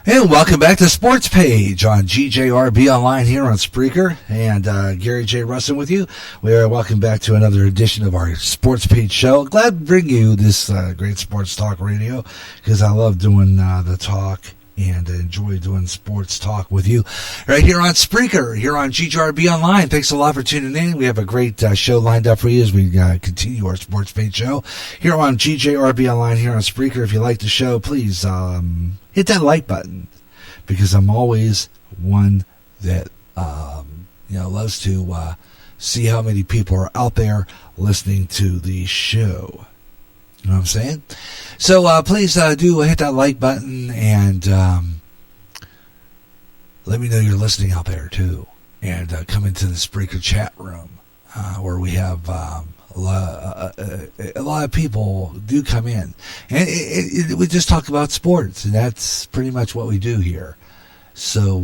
And welcome back to Sports Page on GJRB Online here on Spreaker. And Gary J. Russen with you. We are welcome back to another edition of our Sports Page show. Glad to bring you this great sports talk radio because I love doing the talk and enjoy doing sports talk with you right here on Spreaker, here on GJRB Online. Thanks a lot for tuning in. We have a great show lined up for you as we continue our Sports Page show here on GJRB Online, here on Spreaker. If you like the show, please hit that like button because I'm always one that loves to see how many people are out there listening to the show. You know what I'm saying? So please do hit that like button and let me know you're listening out there too. And come into the Spreaker chat room where we have a lot of people do come in. And we just talk about sports, and that's pretty much what we do here. So,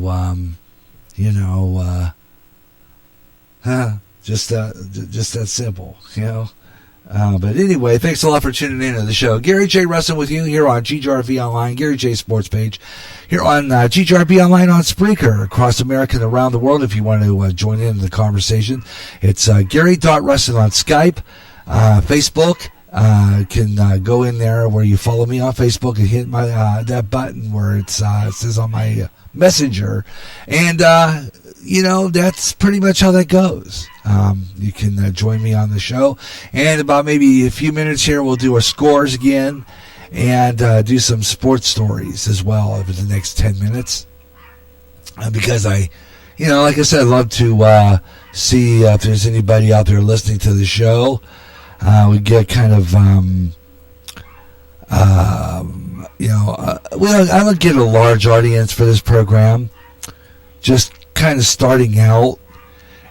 just that simple, you know. But anyway, thanks a lot for tuning in to the show. Gary J. Russen with you here on GJRB Online, Gary J. Sports Page, here on GJRB Online on Spreaker, across America and around the world. If you want to join in the conversation, it's Gary.Russen on Skype, Facebook. Can go in there where you follow me on Facebook and hit my that button where it says on my messenger, and that's pretty much how that goes. You can join me on the show, and about maybe a few minutes here, we'll do our scores again and do some sports stories as well over the next 10 minutes. Because like I said, I'd love to see if there's anybody out there listening to the show. We get kind of, I don't get a large audience for this program, just kind of starting out.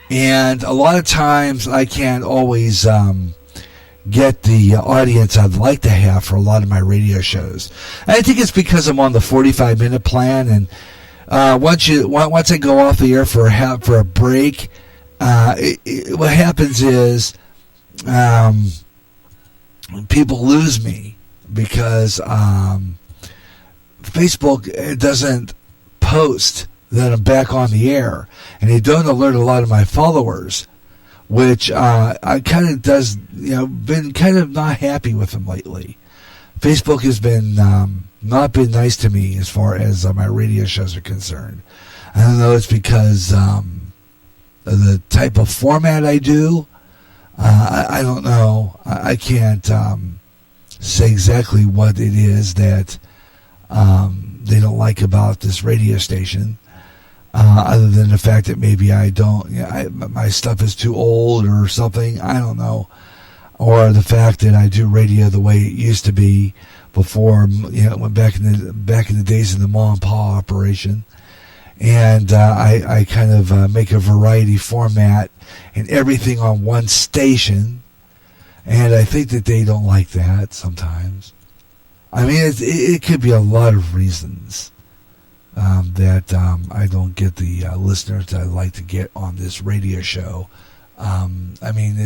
And a lot of times I can't always get the audience I'd like to have for a lot of my radio shows. And I think it's because I'm on the 45-minute plan, and once I go off the air for a break, what happens is people lose me because Facebook doesn't post that I'm back on the air, and they don't alert a lot of my followers, which I kind of been kind of not happy with them lately. Facebook has been not been nice to me as far as my radio shows are concerned. I don't know, it's because of the type of format I do. I don't know. I can't say exactly what it is that they don't like about this radio station, other than the fact that maybe my stuff is too old or something. I don't know. Or the fact that I do radio the way it used to be before, went back in the days of the mom and pa operation. And I kind of make a variety format and everything on one station, and I think that they don't like that sometimes. I mean, it could be a lot of reasons that I don't get the listeners that I like to get on this radio show. I mean,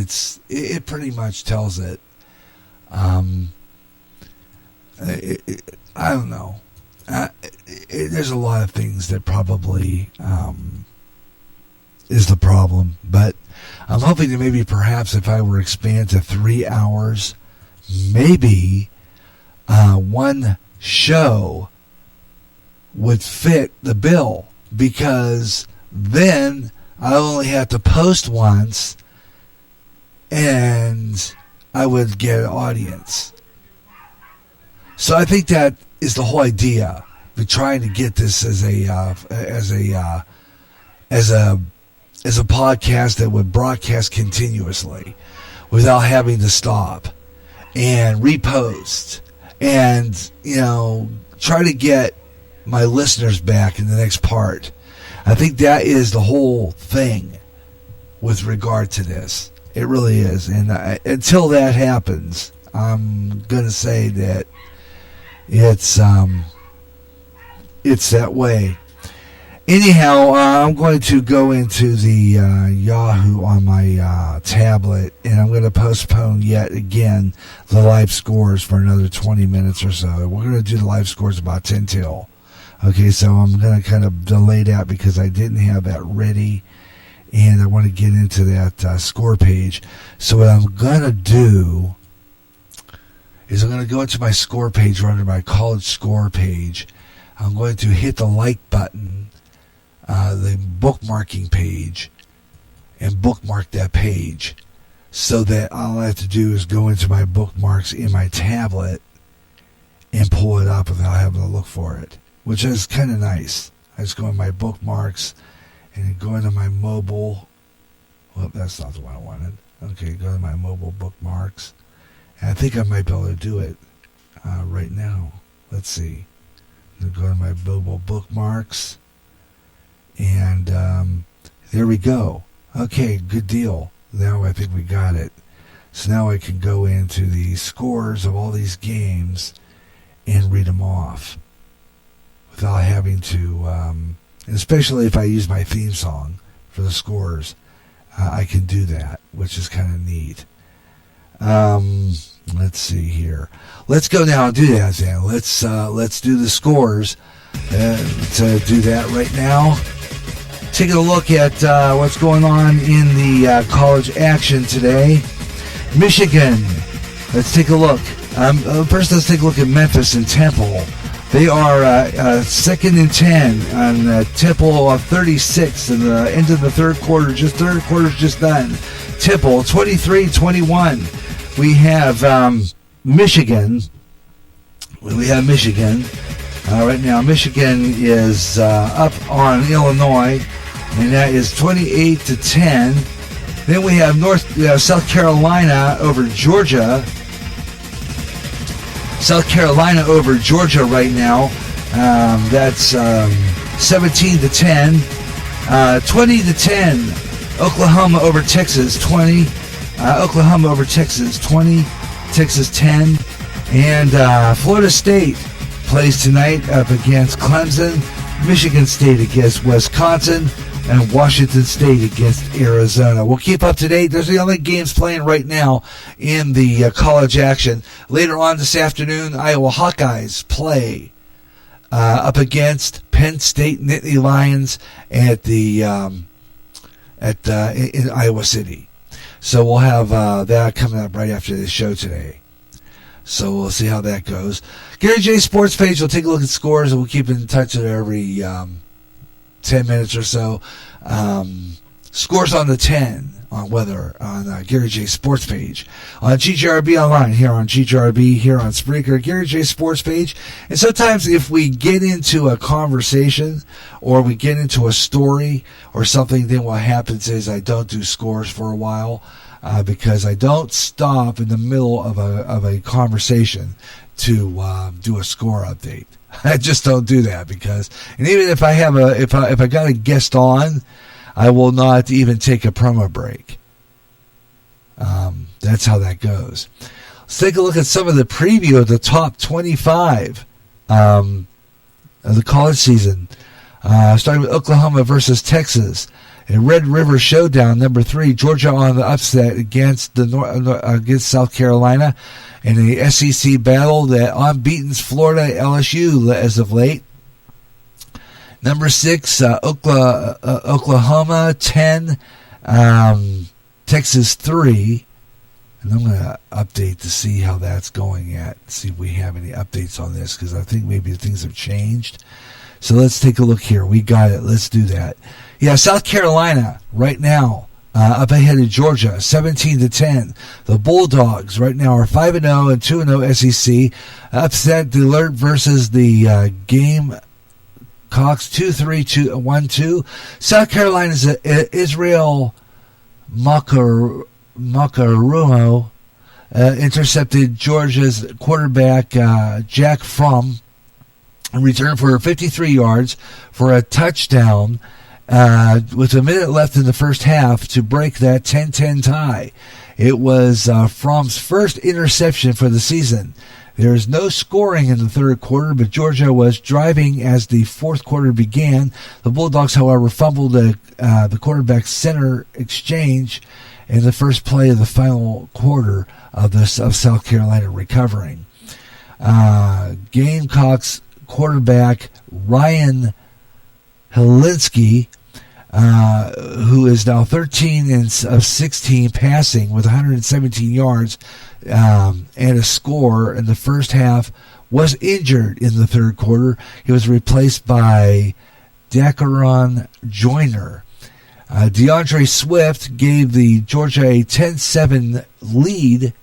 it pretty much tells it. I don't know. There's a lot of things that probably is the problem, but I'm hoping that maybe perhaps if I were to expand to 3 hours, maybe one show would fit the bill, because then I only have to post once and I would get an audience. So I think that is the whole idea. We're trying to get this as a podcast that would broadcast continuously without having to stop and repost and try to get my listeners back in the next part. I think that is the whole thing with regard to this. It really is. And until that happens, I'm going to say that it's that way. Anyhow, I'm going to go into the Yahoo on my tablet, and I'm going to postpone yet again the live scores for another 20 minutes or so. We're going to do the live scores about 10 till. Okay, so I'm going to kind of delay that because I didn't have that ready, and I want to get into that score page. So what I'm going to do is I'm going to go into my score page or under my college score page. I'm going to hit the like button, the bookmarking page, and bookmark that page so that all I have to do is go into my bookmarks in my tablet and pull it up without having to look for it, which is kind of nice. I just go in my bookmarks and go into my mobile. Well, that's not the one I wanted. Okay, go to my mobile bookmarks. And I think I might be able to do it right now. Let's see. I'm going to go to my mobile bookmarks. And there we go. Okay, good deal. Now I think we got it. So now I can go into the scores of all these games and read them off without having to, and especially if I use my theme song for the scores, I can do that, which is kind of neat. Let's see here. Let's go now and do that then. Let's do the scores. To do that right now, taking a look at what's going on in the college action today. Michigan. Let's take a look. First, let's take a look at Memphis and Temple. They are 2nd and 10 on Temple of 36 in the end of the third quarter. Third quarter's just done. Temple 23-21. We have Michigan. Right now, Michigan is up on Illinois, and that is 28-10. Then we have South Carolina over Georgia. South Carolina over Georgia right now. That's 17-10. 20-10. Oklahoma over Texas 20. Oklahoma over Texas 20. Texas 10. And Florida State plays tonight up against Clemson. Michigan State against Wisconsin. And Washington State against Arizona. We'll keep up to date. There's the only games playing right now in the college action. Later on this afternoon, Iowa Hawkeyes play up against Penn State Nittany Lions at the in Iowa City. So we'll have that coming up right after the show today. So we'll see how that goes. Gary J Sports Page. We'll take a look at scores, and we'll keep in touch with every 10 minutes or so. Scores on the 10 on weather on Gary J Sports Page. On GJRB Online, here on GJRB, here on Spreaker, Gary J Sports Page. And sometimes if we get into a conversation or we get into a story or something, then what happens is I don't do scores for a while because I don't stop in the middle of a conversation to do a score update. I just don't do that because, and even if I have if I got a guest on, I will not even take a promo break. That's how that goes. Let's take a look at some of the preview of the top 25 of the college season. Starting with Oklahoma versus Texas. A Red River Showdown, number 3. Georgia on the upset against against South Carolina. In a SEC battle, that unbeaten's Florida LSU as of late. Number 6, Oklahoma 10, Texas 3. And I'm going to update to see how that's going see if we have any updates on this, because I think maybe things have changed. So let's take a look here. We got it. Let's do that. Yeah, South Carolina right now up ahead of Georgia, 17-10. The Bulldogs right now are 5-0 and 2-0 SEC. Upset the Alert versus the Gamecocks 2-3-1-2. South Carolina's Israel Makarumo intercepted Georgia's quarterback Jack Fromm and returned for 53 yards for a touchdown with a minute left in the first half to break that 10-10 tie. It was Fromm's first interception for the season. There is no scoring in the third quarter, but Georgia was driving as the fourth quarter began. The Bulldogs, however, fumbled the quarterback center exchange in the first play of the final quarter of South Carolina recovering. Gamecocks quarterback Ryan Helinski, who is now 13 of 16 passing with 117 yards and a score in the first half, was injured in the third quarter. He was replaced by Dacaron Joyner. DeAndre Swift gave the Georgia a 10-7 lead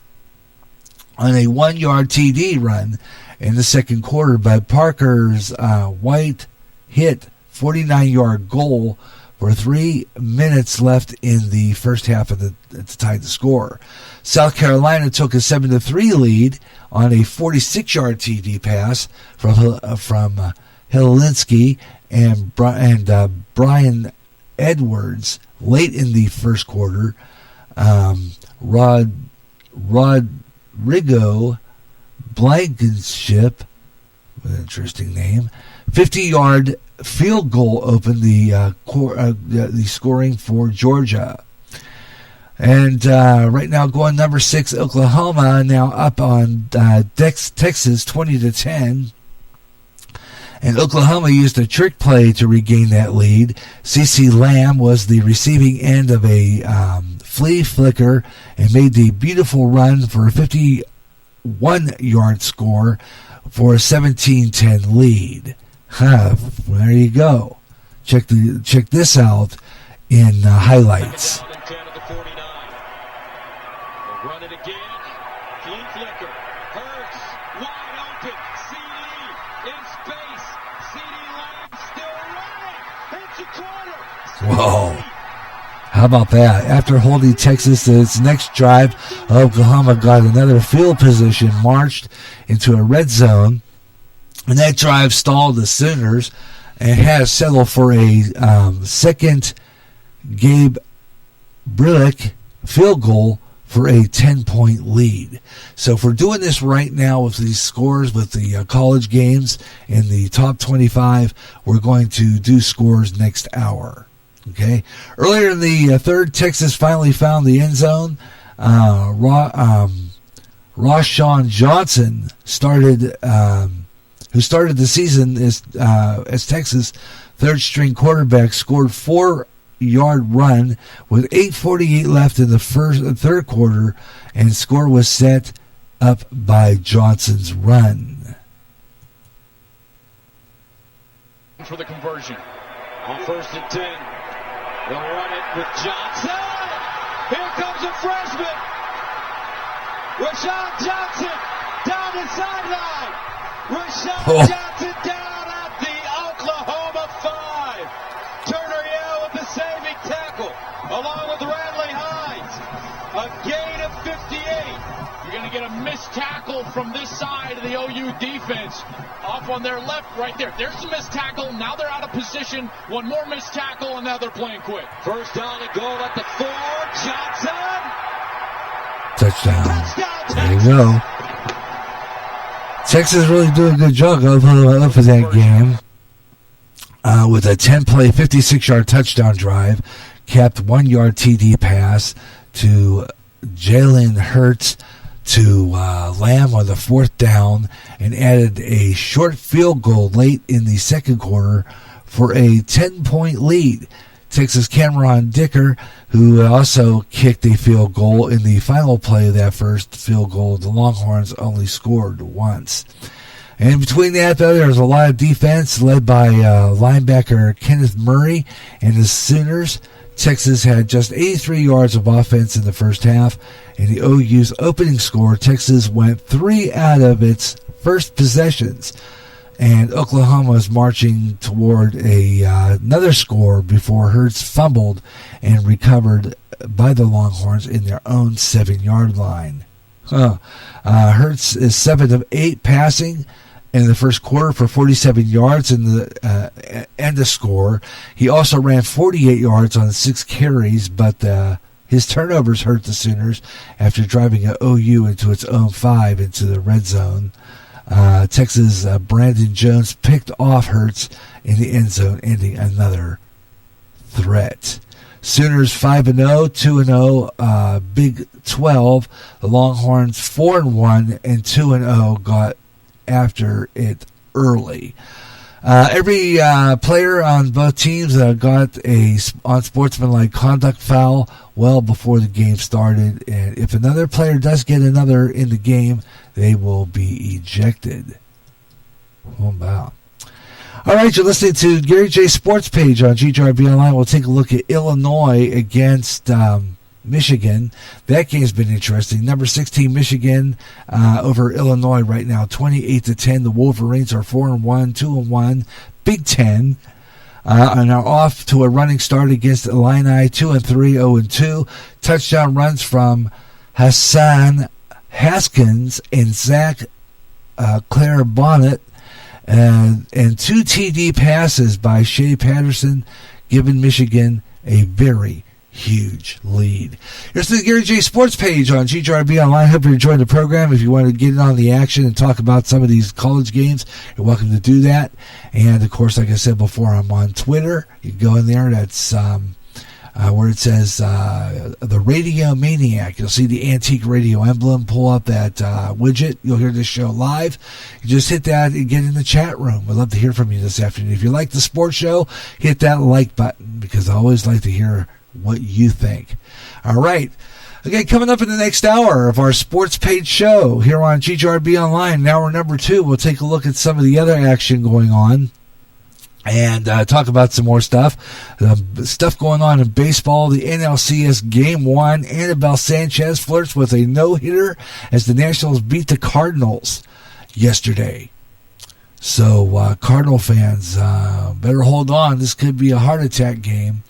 on a 1-yard TD run in the second quarter, but Parker's White hit 49-yard goal for 3 minutes left in the first half to tie the score. South Carolina took a 7-3 lead on a 46-yard TD pass from Helinski and Brian Edwards late in the first quarter. Rodrigo Blankenship, an interesting name, 50-yard field goal opened the scoring for Georgia. And right now, going number 6, Oklahoma, now up on Texas 20-10. And Oklahoma used a trick play to regain that lead. CeCe Lamb was the receiving end of a flea flicker and made the beautiful run for a 51-yard score for a 17-10 lead. There you go. Check this out in highlights. Run it again. Flea flicker. Hurts. Wide open. CD in space. CD Lamb still running. Hits the corner. Whoa. How about that? After holding Texas to its next drive, Oklahoma got another field position, marched into a red zone, and that drive stalled the Sooners and had to settle for a second Gabe Brillick field goal for a 10-point lead. So if we're doing this right now with these scores, with the college games in the top 25, we're going to do scores next hour. Okay. Earlier in the third, Texas finally found the end zone. Rashawn Johnson who started the season as Texas' third-string quarterback, scored 4-yard run with 8:48 left in the third quarter, and score was set up by Johnson's run. For the conversion on 1st and 10, they'll run it with Johnson. Here comes a freshman, Rashawn Johnson, down the sideline. Rashawn Johnson down at the Oklahoma 5. Turner Yell with the saving tackle, along with Radley Hines. A gain of 58. You're going to get a missed tackle from this side of the OU defense. Off on their left, right there. There's a missed tackle. Now they're out of position. One more missed tackle, and now they're playing quick. First down and goal at the 4. Johnson. Touchdown. There you go. Texas really doing a good job of that game with a 10-play, 56-yard touchdown drive, capped 1-yard TD pass to Jalen Hurts to Lamb on the 4th down, and added a short field goal late in the second quarter for a 10-point lead. Texas Cameron Dicker, who also kicked a field goal in the final play of that first field goal. The Longhorns only scored once. And between that, though, there was a lot of defense led by linebacker Kenneth Murray and the Sooners. Texas had just 83 yards of offense in the first half. In the OU's opening score, Texas went 3 out of its first possessions. And Oklahoma was marching toward another score before Hurts fumbled and recovered by the Longhorns in their own 7-yard line. Hurts is 7 of 8 passing in the first quarter for 47 yards and a score. He also ran 48 yards on 6 carries, but his turnovers hurt the Sooners after driving an OU into its own 5 into the red zone. Texas' Brandon Jones picked off Hurts in the end zone, ending another threat. Sooners 5-0, 2-0, Big 12. The Longhorns 4-1 and 2-0 got after it early. Every player on both teams got a unsportsmanlike conduct foul well before the game started, and if another player does get another in the game, they will be ejected. Oh, wow. All right, you're listening to Gary J Sports Page on GJRB Online. We'll take a look at Illinois against Michigan. That game's been interesting. Number 16 Michigan over Illinois right now, 28-10. The Wolverines are 4-1, 2-1, Big Ten, and are off to a running start against Illini, 2-3, 0-2. Touchdown runs from Hassan Haskins and Zach Clarebonnet, and 2 TD passes by Shea Patterson, giving Michigan a very huge lead. Here's the Gary J Sports Page on GJRB Online. Hope you're enjoying the program. If you want to get in on the action and talk about some of these college games, you're welcome to do that. And, of course, like I said before, I'm on Twitter. You can go in there. That's where it says the Radio Maniac. You'll see the antique radio emblem. Pull up that widget. You'll hear this show live. You just hit that and get in the chat room. We'd love to hear from you this afternoon. If you like the sports show, hit that like button, because I always like to hear what you think. All right. Again, coming up in the next hour of our Sports Page show here on GJRB Online, hour number 2, we'll take a look at some of the other action going on and talk about some more stuff. Stuff going on in baseball. The NLCS Game 1, Anibal Sanchez flirts with a no-hitter as the Nationals beat the Cardinals yesterday. So, Cardinal fans, better hold on. This could be a heart attack game.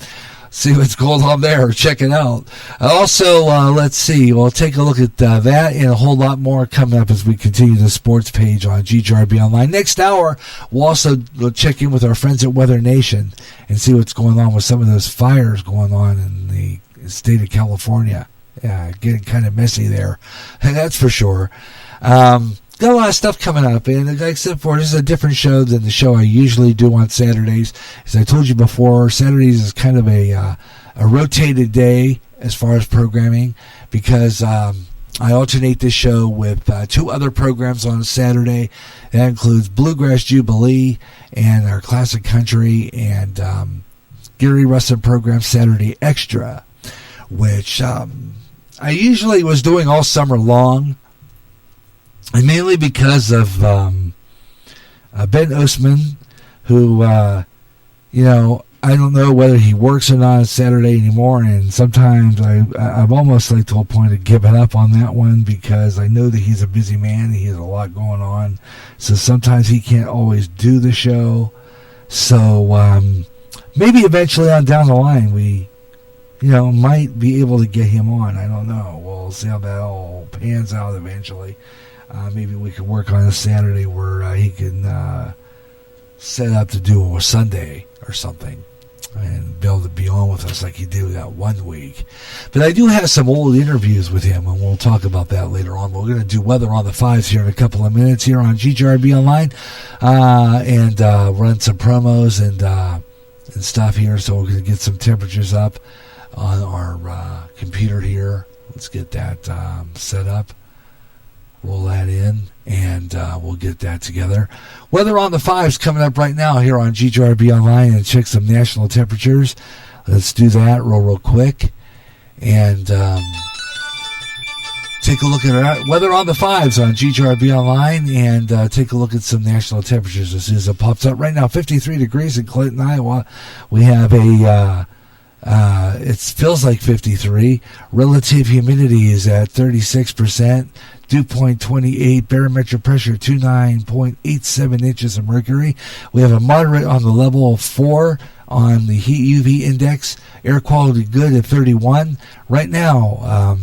See what's going on there. Check it out. Also, let's see. We'll take a look at that and a whole lot more coming up as we continue the Sports Page on GJRB Online. Next hour, we'll also check in with our friends at Weather Nation and see what's going on with some of those fires going on in the state of California. Yeah, getting kind of messy there. That's for sure. Got a lot of stuff coming up, and like I said before, this is a different show than the show I usually do on Saturdays. As I told you before, Saturdays is kind of a rotated day as far as programming, because I alternate this show with 2 other programs on Saturday. That includes Bluegrass Jubilee and our Classic Country, and Gary Russen program Saturday Extra, which I usually was doing all summer long. And mainly because of Ben Osman, who, I don't know whether he works or not on Saturday anymore, and sometimes I've almost like to a point of giving up on that one, because I know that he's a busy man, he has a lot going on, so sometimes he can't always do the show. So maybe eventually on down the line we, might be able to get him on. I don't know. We'll see how that all pans out eventually. Maybe we could work on a Saturday where he can set up to do a Sunday or something and be able to be on with us like he did that one week. But I do have some old interviews with him, and we'll talk about that later on. We're going to do Weather on the 5s here in a couple of minutes here on GJRB Online, and run some promos and stuff here. So we're going to get some temperatures up on our computer here. Let's get that set up. Roll that in, and we'll get that together. Weather on the 5s coming up right now here on GJRB Online, and check some national temperatures. Let's do that real quick, and take a look at our weather on the 5s on GJRB Online, and take a look at some national temperatures as soon as it pops up. Right now, 53 degrees in Clinton, Iowa. We have it feels like 53. Relative humidity is at 36%. Dew point 28, barometric pressure 29.87 inches of mercury. We have a moderate on the level of 4 on the heat UV index. Air quality good at 31. Right now,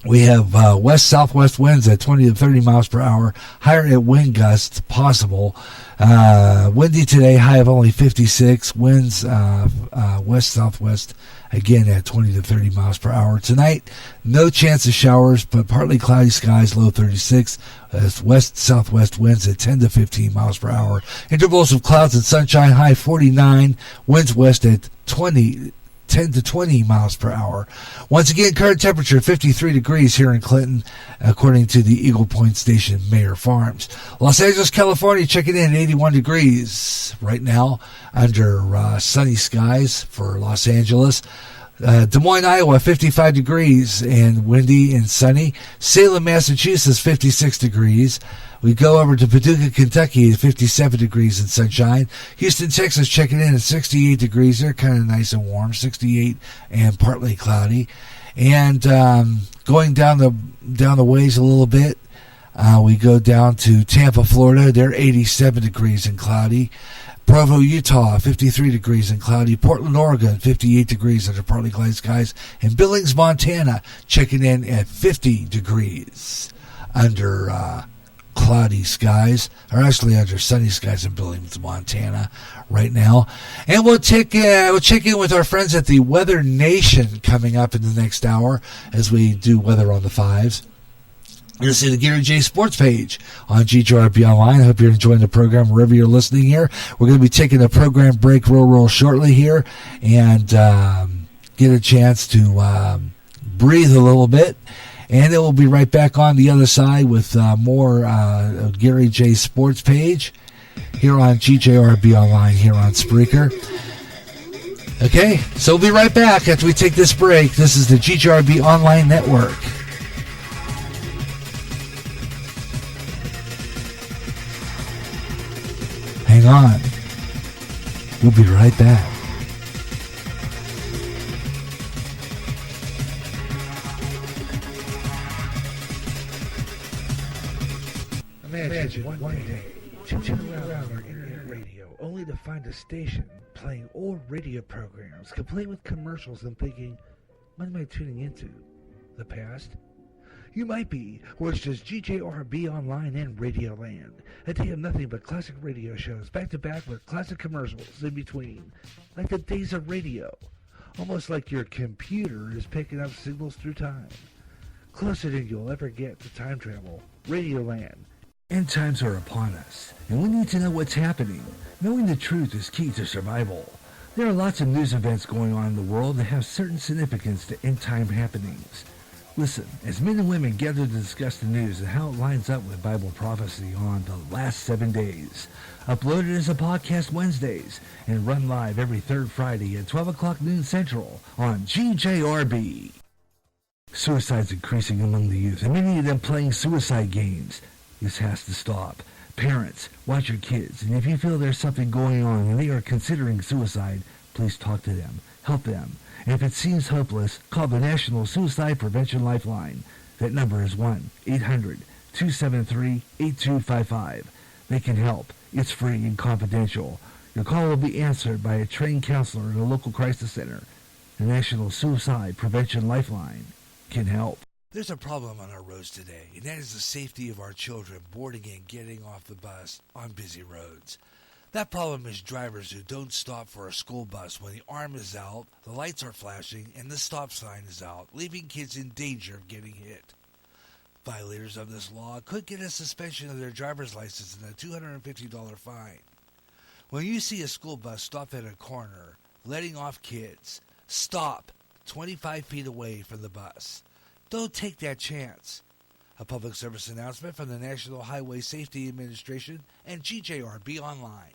we have west-southwest winds at 20 to 30 miles per hour, higher at wind gusts possible. Windy today, high of only 56. Winds west-southwest, again at 20 to 30 miles per hour. Tonight, no chance of showers, but partly cloudy skies, low 36. West-southwest winds at 10 to 15 miles per hour. Intervals of clouds and sunshine, high 49. Winds west at 20 10 to 20 miles per hour. Once again, current temperature 53 degrees here in Clinton, according to the Eagle Point Station Mayer Farms. Los Angeles, California, checking in at 81 degrees right now under sunny skies for Los Angeles. Des Moines, Iowa, 55 degrees and windy and sunny. Salem, Massachusetts, 56 degrees. We go over to Paducah, Kentucky, 57 degrees and sunshine. Houston, Texas, checking in at 68 degrees. They're kind of nice and warm, 68 and partly cloudy. And going down the ways a little bit, we go down to Tampa, Florida. They're 87 degrees and cloudy. Provo, Utah, 53 degrees and cloudy. Portland, Oregon, 58 degrees under partly cloudy skies. And Billings, Montana, checking in at 50 degrees under cloudy skies, or actually under sunny skies in Billings, Montana right now. And we'll check in with our friends at the Weather Nation coming up in the next hour as we do weather on the fives. You're listening to the Gary J Sports Page on GJRB Online. I hope you're enjoying the program wherever you're listening here. We're going to be taking a program break real shortly here and get a chance to breathe a little bit. And then we'll be right back on the other side with more Gary J Sports Page here on GJRB Online here on Spreaker. Okay, so we'll be right back after we take this break. This is the GJRB Online Network. Hang on. We'll be right back. Imagine one day, chit-chat around our internet radio, only to find a station playing old radio programs, complete with commercials, and thinking, what am I tuning into? The past? You might be, or it's just GJRB Online and Radio Land. A day of nothing but classic radio shows, back-to-back with classic commercials in between. Like the days of radio. Almost like your computer is picking up signals through time. Closer than you'll ever get to time travel. Radio Land. End times are upon us, and we need to know what's happening. Knowing the truth is key to survival. There are lots of news events going on in the world that have certain significance to end-time happenings. Listen, as men and women gather to discuss the news and how it lines up with Bible prophecy on the last 7 days. Uploaded as a podcast Wednesdays and run live every third Friday at 12 o'clock noon Central on GJRB. Suicide's increasing among the youth, and many of them playing suicide games. This has to stop. Parents, watch your kids, and if you feel there's something going on and they are considering suicide, please talk to them, help them. And if it seems hopeless, call the National Suicide Prevention Lifeline. That number is 1-800-273-8255. They can help. It's free and confidential. Your call will be answered by a trained counselor in a local crisis center. The National Suicide Prevention Lifeline can help. There's a problem on our roads today, and that is the safety of our children boarding and getting off the bus on busy roads. That problem is drivers who don't stop for a school bus when the arm is out, the lights are flashing, and the stop sign is out, leaving kids in danger of getting hit. Violators of this law could get a suspension of their driver's license and a $250 fine. When you see a school bus stop at a corner, letting off kids, stop 25 feet away from the bus. Don't take that chance. A public service announcement from the National Highway Safety Administration and GJRB Online.